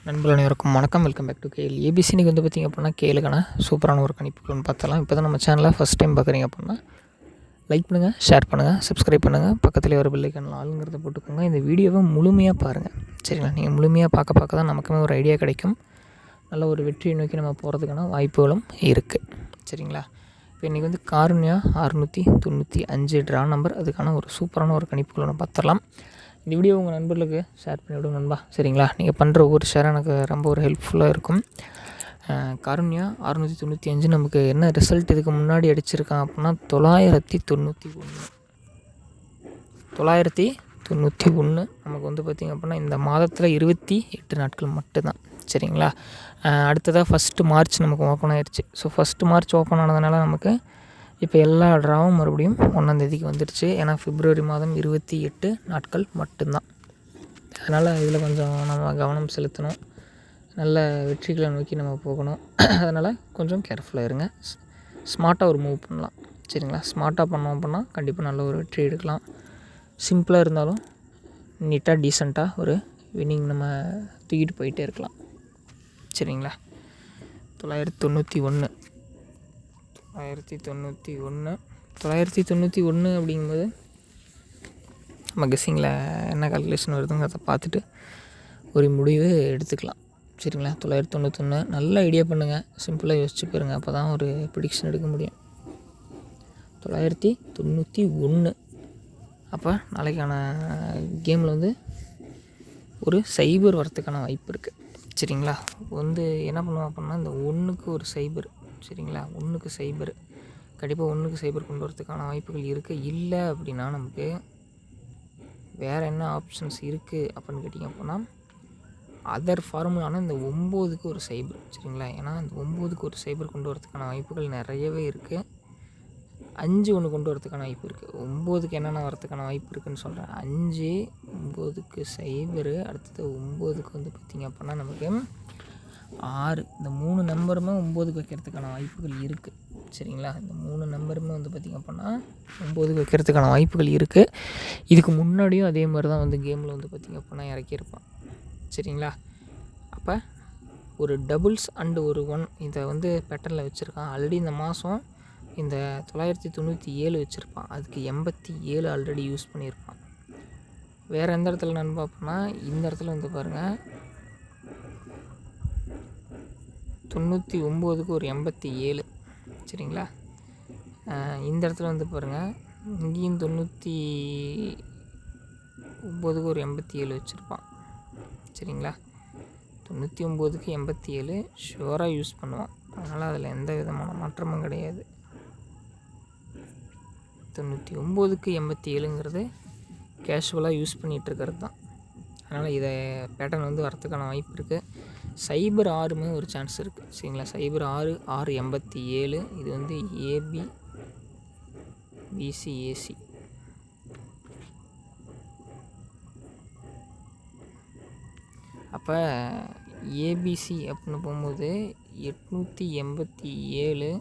நண்பர்கள் அனைவருக்கும் வணக்கம். Welcome back to KL ABC. இன்றைக்கி வந்து பார்த்திங்க அப்படின்னா கேளுக்கான சூப்பரான ஒரு கணிப்புகள்னு பார்த்தலாம். இப்போ தான் நம்ம சேனலில் ஃபஸ்ட் டைம் பார்க்குறீங்க அப்படின்னா லைக் பண்ணுங்கள், ஷேர் பண்ணுங்கள், சப்ஸ்கிரைப் பண்ணுங்கள், பக்கத்துலேயே ஒரு பெல் ஐக்கான் ஆளுங்கிறத போட்டுக்கோங்க. இந்த வீடியோவை முழுமையாக பாருங்கள், சரிங்களா? நீங்கள் முழுமையாக பார்க்க தான் நமக்குமே ஒரு ஐடியா கிடைக்கும். நல்ல ஒரு வெற்றியை நோக்கி நம்ம போகிறதுக்கான வாய்ப்புகளும் இருக்குது, சரிங்களா? இப்போ இன்றைக்கி வந்து காருண்யா 695 ட்ரா நம்பர், அதுக்கான ஒரு சூப்பரான ஒரு கணிப்புகளை நம்ம பார்த்துடலாம். இந்த வீடியோ உங்கள் நண்பர்களுக்கு ஷேர் பண்ணிவிடுங்க நண்பா, சரிங்களா? நீங்கள் பண்ணுற ஒவ்வொரு ஷேர் எனக்கு ரொம்ப ஒரு ஹெல்ப்ஃபுல்லாக இருக்கும். காருண்யா 695 நமக்கு என்ன ரிசல்ட் இதுக்கு முன்னாடி அடிச்சிருக்கான் அப்படின்னா 991 நமக்கு வந்து பார்த்திங்க அப்படின்னா இந்த மாதத்தில் 28 நாட்கள் மட்டும்தான், சரிங்களா? அடுத்ததாக ஃபஸ்ட்டு மார்ச் நமக்கு ஓப்பன் ஆயிடுச்சு. ஸோ ஃபஸ்ட்டு மார்ச் ஓப்பன் ஆனதுனால நமக்கு இப்போ எல்லா ட்ராவும் மறுபடியும் 1ஆந்தேதிக்கு வந்துடுச்சு. ஏன்னா பிப்ரவரி மாதம் 28 நாட்கள் மட்டும்தான். அதனால் இதில் கொஞ்சம் நம்ம கவனம் செலுத்தணும், நல்ல வெற்றிகளை நோக்கி நம்ம போகணும். அதனால் கொஞ்சம் கேர்ஃபுல்லாக இருங்க, ஸ்மார்ட்டாக ஒரு மூவ் பண்ணலாம், சரிங்களா? ஸ்மார்ட்டாக பண்ணோம் அப்படின்னா கண்டிப்பாக நல்ல ஒரு வெற்றி எடுக்கலாம். சிம்பிளாக இருந்தாலும் நீட்டாக டீசெண்டாக ஒரு வின்னிங் நம்ம தூக்கிட்டு போயிட்டே இருக்கலாம், சரிங்களா? 991 அப்படிங்கும்போது நம்ம கெஸ்ஸிங்கில் என்ன கால்குலேஷன் வருதுங்கிறத பார்த்துட்டு ஒரு முடிவு எடுத்துக்கலாம், சரிங்களா? 991 நல்ல ஐடியா பண்ணுங்கள், சிம்பிளாக யோசிச்சு பாருங்கள், அப்போ தான் ஒரு ப்ரிடிக்ஷன் எடுக்க முடியும். 991 அப்போ நாளைக்கான கேமில் வந்து ஒரு சைபர் வரத்துக்கான வாய்ப்பு இருக்குது, சரிங்களா? வந்து என்ன பண்ணுவோம் அப்படின்னா இந்த 1க்கு ஒரு சைபர், சரிங்களா? 1க்கு சைபர் கண்டிப்பாக 1க்கு சைபர் கொண்டு வரதுக்கான வாய்ப்புகள் இருக்குது. இல்லை அப்படின்னா நமக்கு வேறு என்ன ஆப்ஷன்ஸ் இருக்குது அப்படின்னு கேட்டிங்க அப்படின்னா அதர் ஃபார்முலான இந்த 9க்கு ஒரு சைபர், சரிங்களா? ஏன்னா இந்த 9க்கு ஒரு சைபர் கொண்டு வரதுக்கான வாய்ப்புகள் நிறையவே இருக்குது. 5 ஒன்று கொண்டு வரதுக்கான வாய்ப்பு இருக்குது. 9க்கு என்னென்ன வரதுக்கான வாய்ப்பு இருக்குதுன்னு சொல்கிறேன். 5, 9க்கு சைபரு, அடுத்தது 9க்கு வந்து பார்த்திங்க அப்படின்னா நமக்கு 6, இந்த 3 நம்பருமே 9க்கு வைக்கிறதுக்கான வாய்ப்புகள் இருக்குது, சரிங்களா? இந்த 3 நம்பருமே வந்து பார்த்திங்க அப்படின்னா 9க்கு வைக்கிறதுக்கான வாய்ப்புகள் இருக்குது. இதுக்கு முன்னாடியும் அதே மாதிரி தான் வந்து கேமில் வந்து பார்த்திங்க அப்படின்னா இறக்கியிருப்பான், சரிங்களா? அப்போ ஒரு டபுள்ஸ் அண்டு ஒரு 1 இதை வந்து பேட்டர்னில் வச்சுருக்கான். ஆல்ரெடி இந்த மாதம் இந்த 997 வச்சுருப்பான், அதுக்கு 87 ஆல்ரெடி யூஸ் பண்ணியிருப்பான். வேறு எந்த இடத்துல நான் பார்ப்போம்னா இந்த இடத்துல வந்து பாருங்கள் 99க்கு ஒரு 87, சரிங்களா? இந்த இடத்துல வந்து பாருங்கள் இங்கேயும் 99க்கு ஒரு 87 வச்சுருப்பான், சரிங்களா? 99க்கு 87 ஷுவராக யூஸ் பண்ணுவான். அதனால் அதில் எந்த விதமான மாற்றமும் கிடையாது. 99க்கு 87ங்கிறது கேஷுவலாக யூஸ் பண்ணிகிட்ருக்கிறது தான். அதனால் இதை பேட்டர்ன் வந்து வரத்துக்கான வாய்ப்பு இருக்குது. சைபர் 6மே ஒரு சான்ஸ் இருக்குது, சரிங்களா? சைபர் 687 இது வந்து ஏபி பிசி ஏசி, அப்போ ஏபிசி அப்படின்னு போகும்போது 887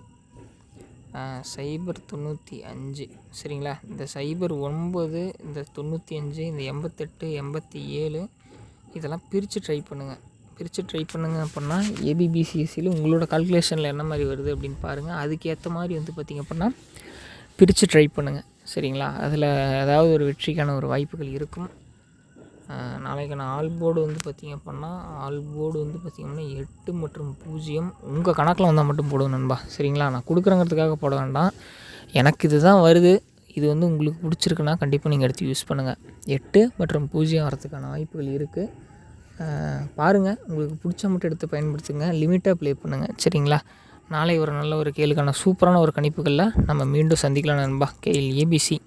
சைபர் 95, சரிங்களா? இந்த சைபர் 9, இந்த 95, இந்த 88, 87 இதெல்லாம் பிரித்து ட்ரை பண்ணுங்கள். அப்படின்னா ஏபிபிசிஎஸ்சியில் உங்களோட கால்குலேஷனில் என்ன மாதிரி வருது அப்படின்னு பாருங்கள். அதுக்கேற்ற மாதிரி வந்து பார்த்திங்க அப்படின்னா பிரித்து ட்ரை பண்ணுங்கள், சரிங்களா? அதில் ஏதாவது ஒரு வெற்றிக்கான ஒரு வாய்ப்புகள் இருக்கும். நாளைக்கான ஆல் போர்டு வந்து பார்த்திங்க அப்படின்னா 8 மற்றும் 0 உங்கள் கணக்கில் வந்தால் மட்டும் போடுங்க நண்பா, சரிங்களா? நான் கொடுக்குறேங்கிறதுக்காக போட வேண்டாம். எனக்கு இது தான் வருது, இது வந்து உங்களுக்கு பிடிச்சிருக்குன்னா கண்டிப்பாக நீங்கள் எடுத்து யூஸ் பண்ணுங்கள். 8 மற்றும் 0 வரத்துக்கான வாய்ப்புகள் இருக்குது. பாருங்கள், உங்களுக்கு பிடிச்ச மட்டும் எடுத்து பயன்படுத்துங்க, லிமிட்டாக ப்ளே பண்ணுங்கள், சரிங்களா? நாளை ஒரு நல்ல ஒரு கேளுக்கான சூப்பரான ஒரு கணிப்புகளில் நம்ம மீண்டும் சந்திக்கலாம் நண்பா. KL ABC.